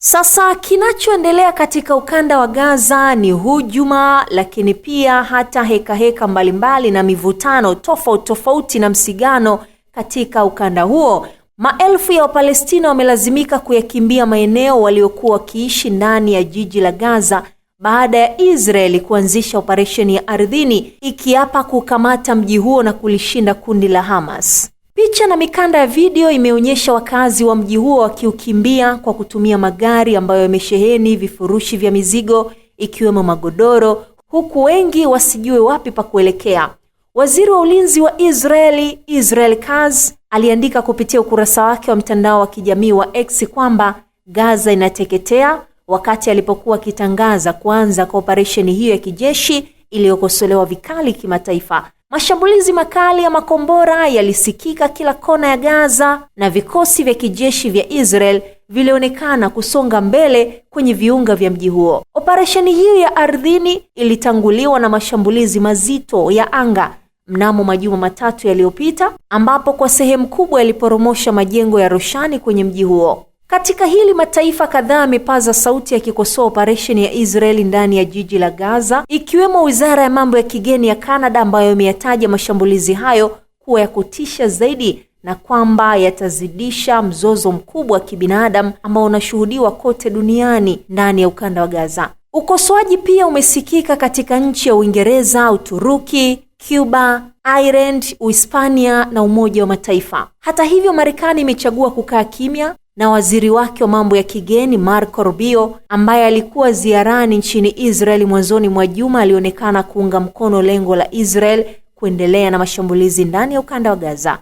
Sasa kinachoendelea katika ukanda wa Gaza ni hujuma, lakini pia hata heka mbalimbali na mivutano tofauti na msigano katika ukanda huo. Maelfu ya Wapalestina wamelazimika kuyakimbia maeneo waliokuwa wakiishi ndani ya jiji la Gaza baada ya Israeli kuanzisha operesheni ya ardhini ikiapa kukamata mji huo na kulishinda kundi la Hamas. Picha na mikanda ya video imeonyesha wakazi wa mji huo wakiukimbia kwa kutumia magari ambayo yamesheheni vifurushi vya mizigo ikiwemo magodoro, huku wengi wasijue wapi pa kuelekea. Waziri wa ulinzi wa Israeli, Israel Katz, aliandika kupitia ukurasa wake wa mtandao wa kijamii wa X kwamba Gaza inateketea, wakati alipokuwa akitangaza kuanza kwa operesheni hiyo ya kijeshi iliyokosolewa vikali kimataifa. Mashambulizi makali ya makombora yalisikika kila kona ya Gaza na vikosi vya kijeshi vya Israel vilionekana kusonga mbele kwenye viunga vya mji huo. Operesheni hiyo ya ardhini ilitanguliwa na mashambulizi mazito ya anga mnamo majuma matatu yaliyopita, ambapo kwa sehemu kubwa yaliporomosha majengo ya roshani kwenye mji huo. Katika hili mataifa kadhaa yamepaza sauti yakikosoa operesheni ya Israeli ndani ya jiji la Gaza, ikiwemo Wizara ya Mambo ya Kigeni ya Canada ambayo imeyataja mashambulizi hayo kuwa ya kutisha zaidi na kwamba yatazidisha mzozo mkubwa wa kibinadamu ambao unashuhudiwa kote duniani ndani ya ukanda wa Gaza. Ukosoaji pia umesikika katika nchi ya Uingereza, Uturuki, Cuba, Ireland, Uhispania na Umoja wa Mataifa. Hata hivyo, Marekani imechagua kukaa kimya, na waziri wake wa mambo ya kigeni Marco Rubio, ambaye alikuwa ziarani nchini Israeli mwanzoni mwa juma, alionekana kuunga mkono lengo la Israel kuendelea na mashambulizi ndani ya ukanda wa Gaza.